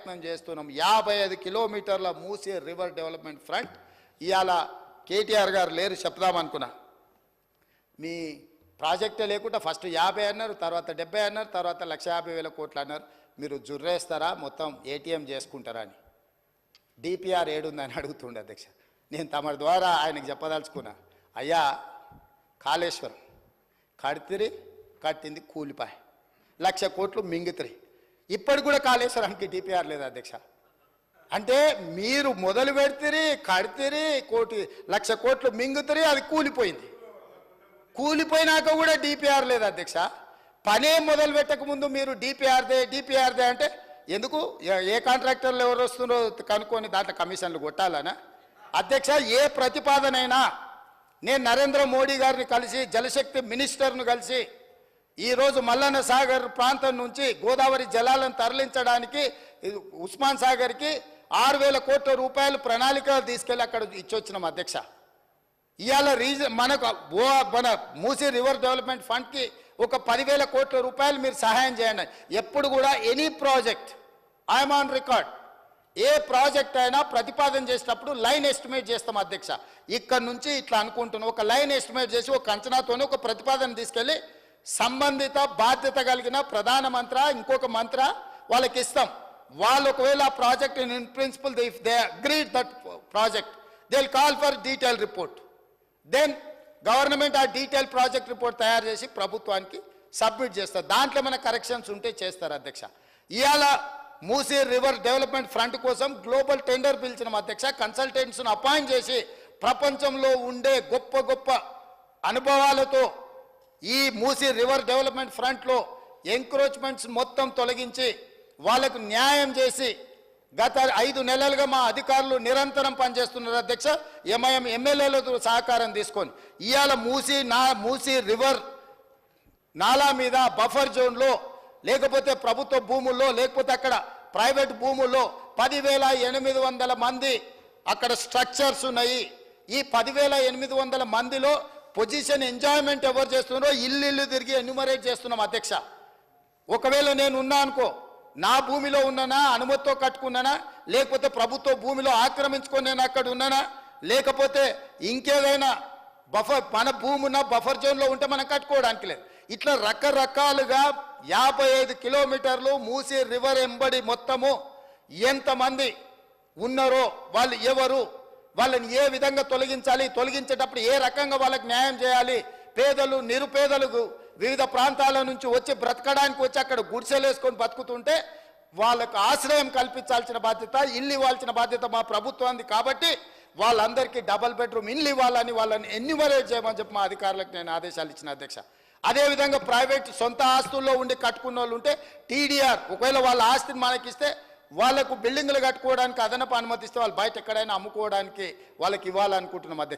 ప్రయత్నం చేస్తున్నాం. 55 కిలోమీటర్ల మూసీ రివర్ డెవలప్మెంట్ ఫ్రంట్ ఇవాళ కేటీఆర్ గారు లేరు చెప్దామనుకున్నా. మీ ప్రాజెక్టే లేకుండా ఫస్ట్ 50 అన్నారు, తర్వాత 70 అన్నారు, తర్వాత 1,50,000 కోట్లు అన్నారు. మీరు జుర్రేస్తారా, మొత్తం ఏటీఎం చేసుకుంటారా అని డిపిఆర్ ఏడుందని అడుగుతుండే అధ్యక్ష. నేను తమ ద్వారా ఆయనకు చెప్పదలుచుకున్నా, అయ్యా కాళేశ్వరం కట్టింది కూలిపాయ, 1,00,000 కోట్లు మింగుతాయి. ఇప్పటి కూడా కాళేశ్వరానికి డిపిఆర్ లేదు అధ్యక్ష. అంటే మీరు మొదలు పెడితే కడితే 1,00,000 కోట్లు మింగుతాయి, అది కూలిపోయింది. కూలిపోయినాక కూడా డిపిఆర్ లేదు అధ్యక్ష. పనే మొదలు పెట్టక ముందు మీరు డిపిఆర్దే అంటే ఎందుకు? ఏ కాంట్రాక్టర్లు ఎవరు వస్తున్నారో కనుక్కొని దాంట్లో కమిషన్లు కొట్టాలనా అధ్యక్ష? ఏ ప్రతిపాదనైనా నేను నరేంద్ర మోడీ గారిని కలిసి, జలశక్తి మినిస్టర్ను కలిసి ఈరోజు మల్లన్న సాగర్ ప్రాంతం నుంచి గోదావరి జలాలను తరలించడానికి ఉస్మాన్ సాగర్కి 6,000 కోట్ల రూపాయలు ప్రణాళిక తీసుకెళ్ళి అక్కడ ఇచ్చొచ్చినాం అధ్యక్ష. ఇవాళ మన మూసీ రివర్ డెవలప్మెంట్ ఫండ్కి ఒక 10,000 కోట్ల రూపాయలు మీరు సహాయం చేయండి. ఎప్పుడు కూడా any project I'm on record, A project అయినా ప్రతిపాదన చేసినప్పుడు లైన్ ఎస్టిమేట్ చేస్తాం అధ్యక్ష. ఇక్కడ నుంచి ఇట్లా అనుకుంటున్నాం, ఒక లైన్ ఎస్టిమేట్ చేసి ఒక అంచనాతోనే ఒక ప్రతిపాదన తీసుకెళ్ళి సంబంధిత బాధ్యత కలిగిన ప్రధానమంత్రి ఇంకొక మంత్రి వాళ్ళకి ఇస్తాం. వాళ్ళు ఒకవేళ ఆ project in principle they agreed that project they will call for detail report. Then government ఆ డీటెయిల్ ప్రాజెక్ట్ రిపోర్ట్ తయారు చేసి ప్రభుత్వానికి సబ్మిట్ చేస్తారు. దాంట్లో మన కరెక్షన్స్ ఉంటే చేస్తారు అధ్యక్ష. ఇవాళ మూసీ రివర్ డెవలప్మెంట్ ఫ్రంట్ కోసం గ్లోబల్ టెండర్ పిలిచిన అధ్యక్ష. కన్సల్టెంట్స్ను అపాయింట్ చేసి ప్రపంచంలో ఉండే గొప్ప గొప్ప అనుభవాలతో ఈ మూసీ రివర్ డెవలప్మెంట్ ఫ్రంట్లో ఎంక్రోచ్మెంట్స్ మొత్తం తొలగించి వాళ్ళకు న్యాయం చేసి గత 5 నెలలుగా మా అధికారులు నిరంతరం పనిచేస్తున్నారు అధ్యక్ష. ఎంఐఎం ఎమ్మెల్యేలతో సహకారం తీసుకొని ఇవాళ మూసీ రివర్ నాలా మీద బఫర్ జోన్లో, లేకపోతే ప్రభుత్వ భూముల్లో, లేకపోతే అక్కడ ప్రైవేట్ భూముల్లో 10,800 మంది అక్కడ స్ట్రక్చర్స్ ఉన్నాయి. ఈ 10,800 మందిలో పొజిషన్ ఎంజాయ్మెంట్ ఎవరు చేస్తున్నారో ఇల్లు తిరిగి ఎన్యూమరేట్ చేస్తున్నాం అధ్యక్ష. ఒకవేళ నేను ఉన్నా అనుకో, నా భూమిలో ఉన్నానా, అనుమతితో కట్టుకున్నానా, లేకపోతే ప్రభుత్వ భూమిలో ఆక్రమించుకొని నేను అక్కడ ఉన్నానా, లేకపోతే ఇంకేదైనా మన భూమి ఉన్న బఫర్ జోన్లో ఉంటే మనం కట్టుకోవడానికి లేదు. ఇట్లా రకరకాలుగా 55 కిలోమీటర్లు మూసీ రివర్ ఎంబడి మొత్తము ఎంతమంది ఉన్నారో, వాళ్ళు ఎవరు, వాళ్ళని ఏ విధంగా తొలగించాలి, తొలగించేటప్పుడు ఏ రకంగా వాళ్ళకి న్యాయం చేయాలి, పేదలు నిరుపేదలకు వివిధ ప్రాంతాల నుంచి వచ్చి బ్రతకడానికి వచ్చి అక్కడ గుడిసెలు వేసుకొని బతుకుతుంటే వాళ్ళకు ఆశ్రయం కల్పించాల్సిన బాధ్యత, ఇల్లు ఇవ్వాల్సిన బాధ్యత మా ప్రభుత్వానికి. కాబట్టి వాళ్ళందరికీ డబల్ బెడ్రూమ్ ఇల్లు ఇవ్వాలని వాళ్ళని ఎన్యూమరేట్ చేయమని చెప్పి మా అధికారులకు నేను ఆదేశాలు ఇచ్చిన అధ్యక్ష. అదేవిధంగా ప్రైవేట్ సొంత ఆస్తుల్లో ఉండి కట్టుకున్న వాళ్ళు ఉంటే టీడీఆర్, ఒకవేళ వాళ్ళ ఆస్తిని మనకిస్తే వాళ్ళకు బిల్డింగ్లు కట్టుకోవడానికి అదనపు అనుమతిస్తే వాళ్ళు బయట ఎక్కడైనా అమ్ముకోవడానికి వాళ్ళకి ఇవ్వాలనుకుంటున్నాం అధ్యక్ష.